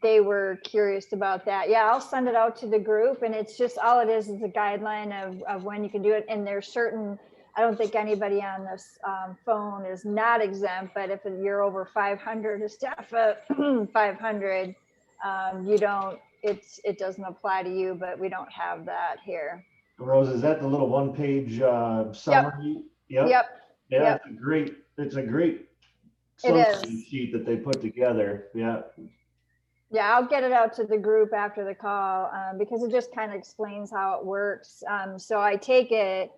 S1: They were curious about that. Yeah, I'll send it out to the group, and it's just, all it is a guideline of when you can do it. And there's certain, I don't think anybody on this phone is not exempt, but if you're over 500, a staff of 500, you don't, it doesn't apply to you, but we don't have that here.
S6: Rose, is that the little one-page summary? Yep.
S1: Yep.
S6: Yeah,
S1: Yep.
S6: it's a great
S1: It is.
S6: summary sheet that they put together. Yeah.
S1: Yeah, I'll get it out to the group after the call, because it just kind of explains how it works. So I take it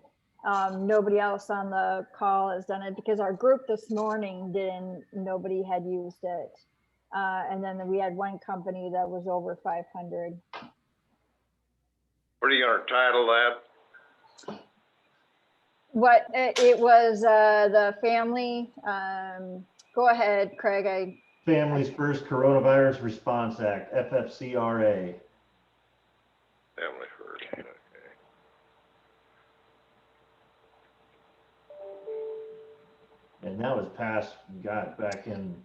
S1: nobody else on the call has done it, because our group this morning nobody had used it. And then we had one company that was over 500.
S3: What are you gonna title that?
S1: What it was, the family, go ahead, Craig.
S6: Families First Coronavirus Response Act, FFCRA.
S3: Family First, okay.
S6: And that was passed, got back in.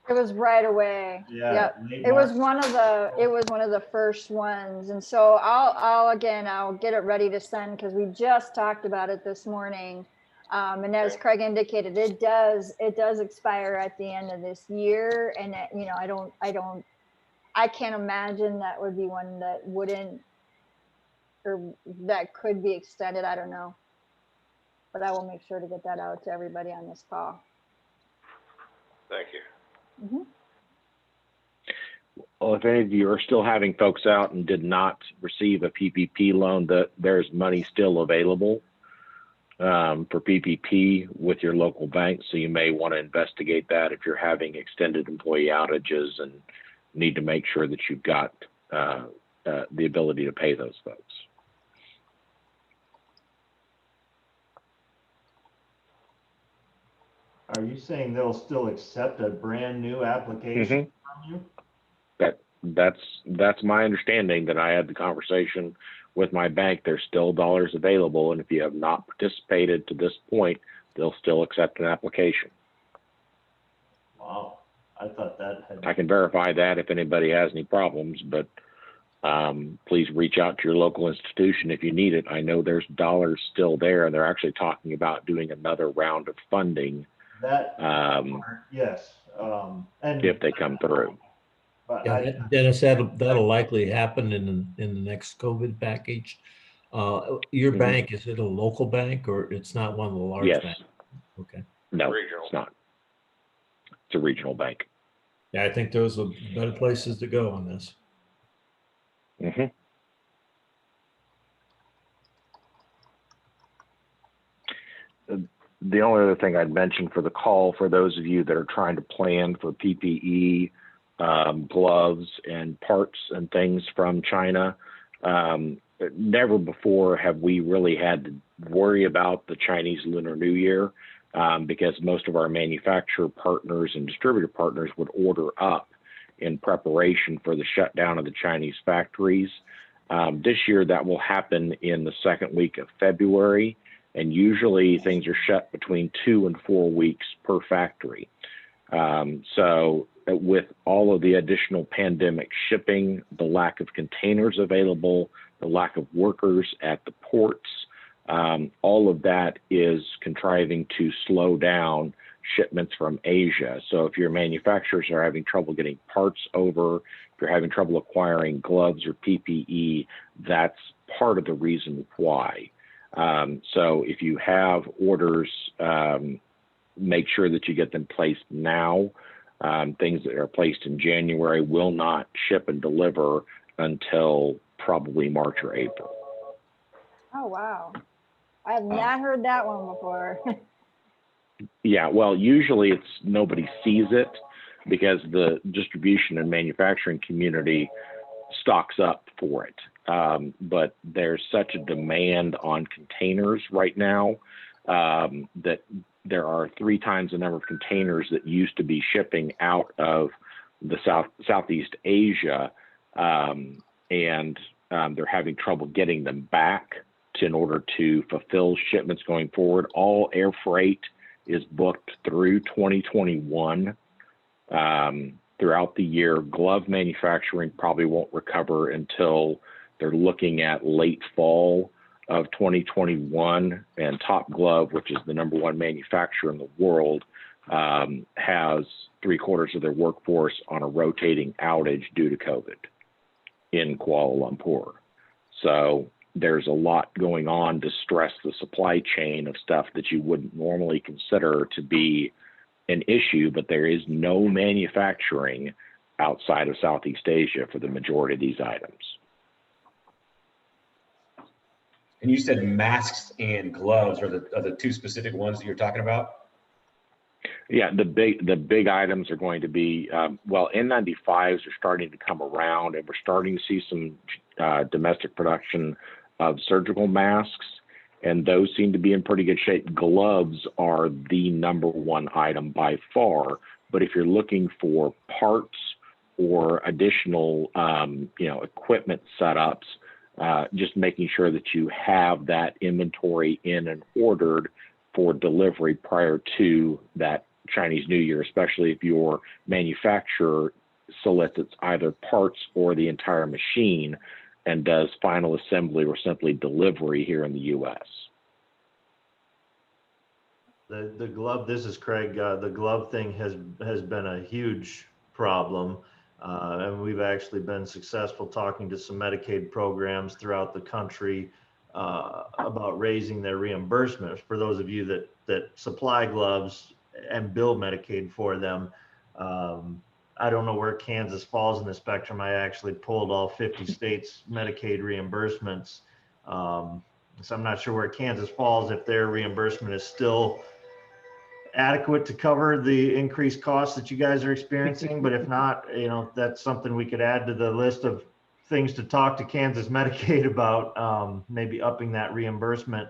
S1: It was right away.
S6: Yeah.
S1: Yep. It was one of the first ones. And so I'll get it ready to send, because we just talked about it this morning. And as Craig indicated, it does expire at the end of this year. And you know, I can't imagine that would be one that wouldn't, or that could be extended. I don't know, but I will make sure to get that out to everybody on this call.
S3: Thank you.
S1: Mm-hmm.
S4: Well, if any of you are still having folks out and did not receive a PPP loan, there's money still available for PPP with your local bank. So you may want to investigate that if you're having extended employee outages and need to make sure that you've got the ability to pay those folks.
S6: Are you saying they'll still accept a brand new application from you?
S4: That's my understanding. That I had the conversation with my bank. There's still dollars available, and if you have not participated to this point, they'll still accept an application.
S6: Wow, I thought that had.
S4: I can verify that if anybody has any problems, but please reach out to your local institution if you need it. I know there's dollars still there, and they're actually talking about doing another round of funding.
S6: That yes, and
S4: if they come through.
S6: But
S9: Yeah, Dennis, that'll likely happen in the next COVID package. Your bank, is it a local bank, or it's not one of the large banks? Okay.
S4: No,
S3: Regional.
S4: it's not. It's a regional bank.
S9: Yeah, I think those are better places to go on this.
S4: The only other thing I'd mention for the call, for those of you that are trying to plan for PPE, gloves and parts and things from China. Never before have we really had to worry about the Chinese Lunar New Year because most of our manufacturer partners and distributor partners would order up in preparation for the shutdown of the Chinese factories. This year, that will happen in the second week of February, and usually things are shut between 2 and 4 weeks per factory. So with all of the additional pandemic shipping, the lack of containers available, the lack of workers at the ports, all of that is contriving to slow down shipments from Asia. So if your manufacturers are having trouble getting parts over, if you're having trouble acquiring gloves or PPE, that's part of the reason why. So if you have orders, make sure that you get them placed now. Things that are placed in January will not ship and deliver until probably March or April.
S1: Oh, wow. I have not heard that one before.
S4: Yeah, well, usually it's nobody sees it because the distribution and manufacturing community stocks up for it. But there's such a demand on containers right now that there are 3 times the number of containers that used to be shipping out of the Southeast Asia, and they're having trouble getting them back in order to fulfill shipments going forward. All air freight is booked through 2021 throughout the year. Glove manufacturing probably won't recover until they're looking at late fall of 2021, and Top Glove, which is the #1 manufacturer in the world, has 3/4 of their workforce on a rotating outage due to COVID in Kuala Lumpur. So there's a lot going on to stress the supply chain of stuff that you wouldn't normally consider to be an issue, but there is no manufacturing outside of Southeast Asia for the majority of these items.
S2: And you said masks and gloves are the 2 specific ones that you're talking about?
S4: Yeah, the big items are going to be, well, N95s are starting to come around, and we're starting to see some domestic production of surgical masks, and those seem to be in pretty good shape. Gloves are the #1 item by far, but if you're looking for parts or additional, equipment setups, just making sure that you have that inventory in and ordered for delivery prior to that Chinese New Year, especially if your manufacturer solicits either parts or the entire machine and does final assembly or simply delivery here in the U.S.
S6: The glove, this is Craig, the glove thing has been a huge problem. And we've actually been successful talking to some Medicaid programs throughout the country about raising their reimbursements for those of you that supply gloves and bill Medicaid for them. I don't know where Kansas falls in the spectrum. I actually pulled all 50 states Medicaid reimbursements. So I'm not sure where Kansas falls, if their reimbursement is still adequate to cover the increased costs that you guys are experiencing. But if not, that's something we could add to the list of things to talk to Kansas Medicaid about, maybe upping that reimbursement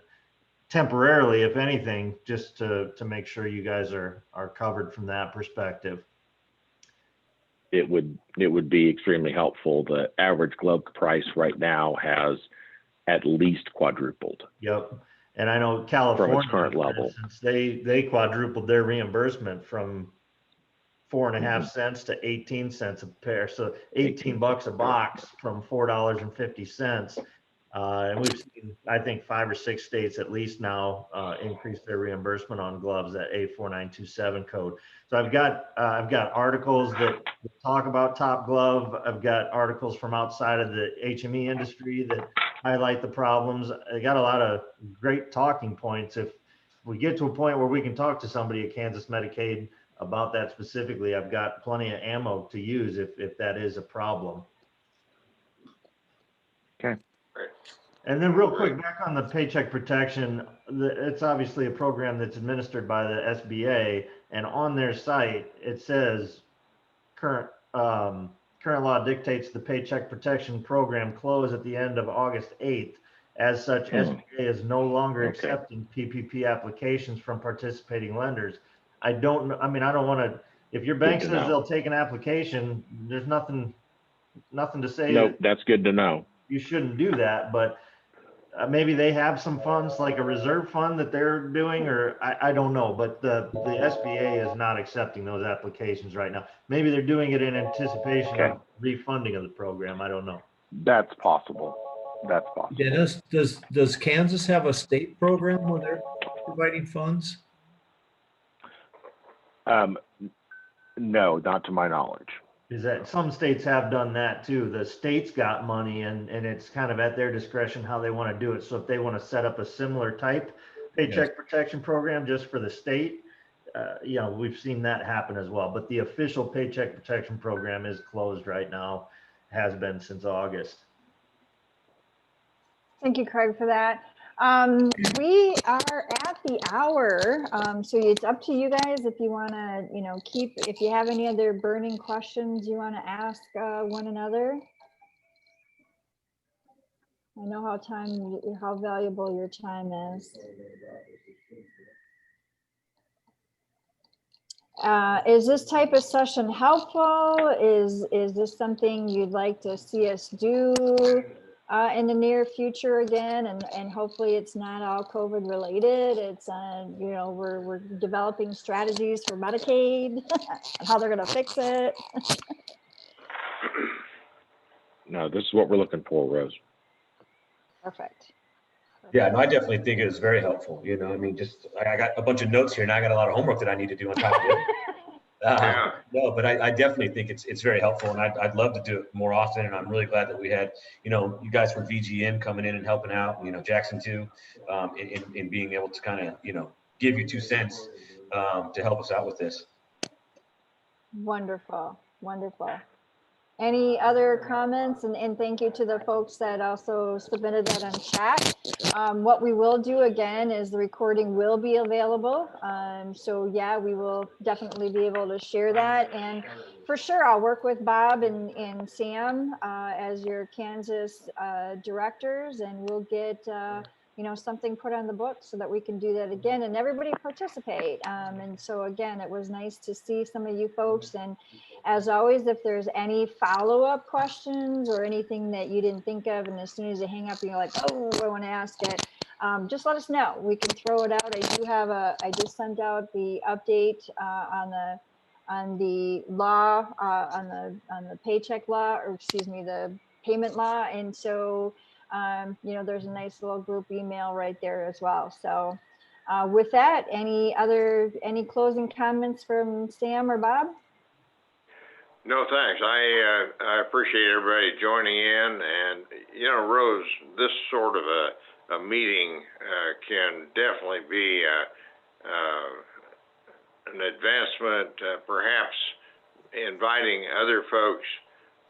S6: temporarily, if anything, just to make sure you guys are covered from that perspective.
S4: It would be extremely helpful. The average glove price right now has at least quadrupled.
S6: Yep. And I know California,
S4: from its current level,
S6: instance, they quadrupled their reimbursement from 4.5 cents to 18 cents a pair. So $18 a box from $4.50. And we've seen, I think, 5 or 6 states at least now increase their reimbursement on gloves at A4927 code. So I've got articles that talk about Top Glove. I've got articles from outside of the HME industry that highlight the problems. I got a lot of great talking points. If we get to a point where we can talk to somebody at Kansas Medicaid about that specifically, I've got plenty of ammo to use if that is a problem.
S4: Okay.
S6: And then real quick, back on the Paycheck Protection, it's obviously a program that's administered by the SBA, and on their site, it says current current law dictates the Paycheck Protection Program close at the end of August 8th. As such, SBA is no longer accepting PPP applications from participating lenders. I don't know. I mean, I don't want to, if your bank says they'll take an application, there's nothing to say.
S4: Nope, that's good to know.
S6: You shouldn't do that, but maybe they have some funds like a reserve fund that they're doing, or I don't know, but the SBA is not accepting those applications right now. Maybe they're doing it in anticipation of refunding of the program. I don't know.
S4: That's possible. That's possible.
S9: Dennis, does Kansas have a state program where they're providing funds?
S4: No, not to my knowledge.
S6: Is that some states have done that too. The states got money and it's kind of at their discretion how they want to do it. So if they want to set up a similar type paycheck protection program just for the state, you know, we've seen that happen as well. But the official paycheck protection program is closed right now, has been since August.
S1: Thank you, Craig, for that. We are at the hour, so it's up to you guys if you want to, you know, if you have any other burning questions you want to ask one another. I know how valuable your time is. Is this type of session helpful? Is this something you'd like to see us do in the near future again? And hopefully it's not all COVID related. It's you know, we're developing strategies for Medicaid and how they're going to fix it.
S4: No, this is what we're looking for, Rose.
S1: Perfect.
S2: Yeah, no, I definitely think it was very helpful. You know, I mean, I got a bunch of notes here and I got a lot of homework that I need to do on top of it. No, but I definitely think it's very helpful, and I'd love to do it more often. And I'm really glad that we had, you know, you guys from VGM coming in and helping out, you know, Jackson too, in being able to kind of, you know, give you 2 cents to help us out with this.
S1: Wonderful, wonderful. Any other comments? And thank you to the folks that also submitted that on chat. What we will do again is the recording will be available. So yeah, we will definitely be able to share that. And for sure, I'll work with Bob and Sam as your Kansas directors, and we'll get you know, something put on the book so that we can do that again and everybody participate. And so again, it was nice to see some of you folks. And as always, if there's any follow-up questions or anything that you didn't think of, and as soon as you hang up, you're like, oh, I want to ask it, just let us know. We can throw it out. I just sent out the update on the law, on the paycheck law, or excuse me, the payment law. And so, you know, there's a nice little group email right there as well. So with that, any closing comments from Sam or Bob?
S3: No, thanks. I appreciate everybody joining in, and you know, Rose, this sort of a meeting can definitely be an advancement, perhaps inviting other folks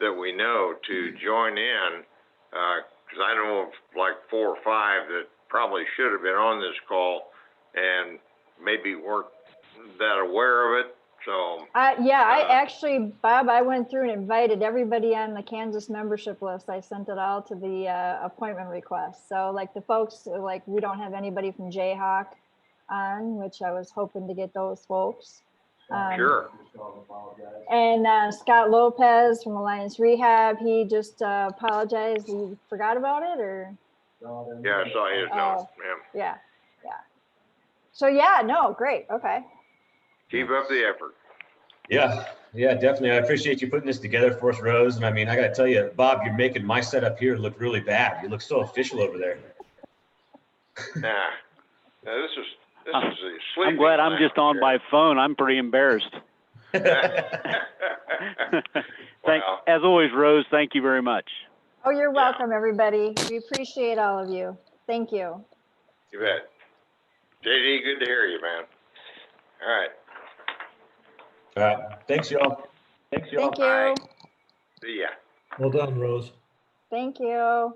S3: that we know to join in, because I know of like 4 or 5 that probably should have been on this call and maybe weren't that aware of it. So yeah,
S1: I actually, Bob, I went through and invited everybody on the Kansas membership list. I sent it all to the appointment request. So like the folks, like we don't have anybody from Jayhawk on, which I was hoping to get those folks.
S3: Sure.
S1: And Scott Lopez from Alliance Rehab, he just apologized. He forgot about it, or?
S3: Yeah, I saw his note.
S1: Yeah. So yeah, no, great. Okay.
S3: Keep up the effort.
S2: Yeah, definitely. I appreciate you putting this together for us, Rose. And I mean, I got to tell you, Bob, you're making my setup here look really bad. You look so official over there.
S3: Nah, this is a sleeping
S5: I'm glad I'm just on my phone. I'm pretty embarrassed. As always, Rose, thank you very much.
S1: Oh, you're welcome, everybody. We appreciate all of you. Thank you.
S3: You bet. JD, good to hear you, man. All right.
S2: All right. Thanks, y'all.
S1: Thank you.
S3: Bye. See ya.
S9: Well done, Rose.
S1: Thank you.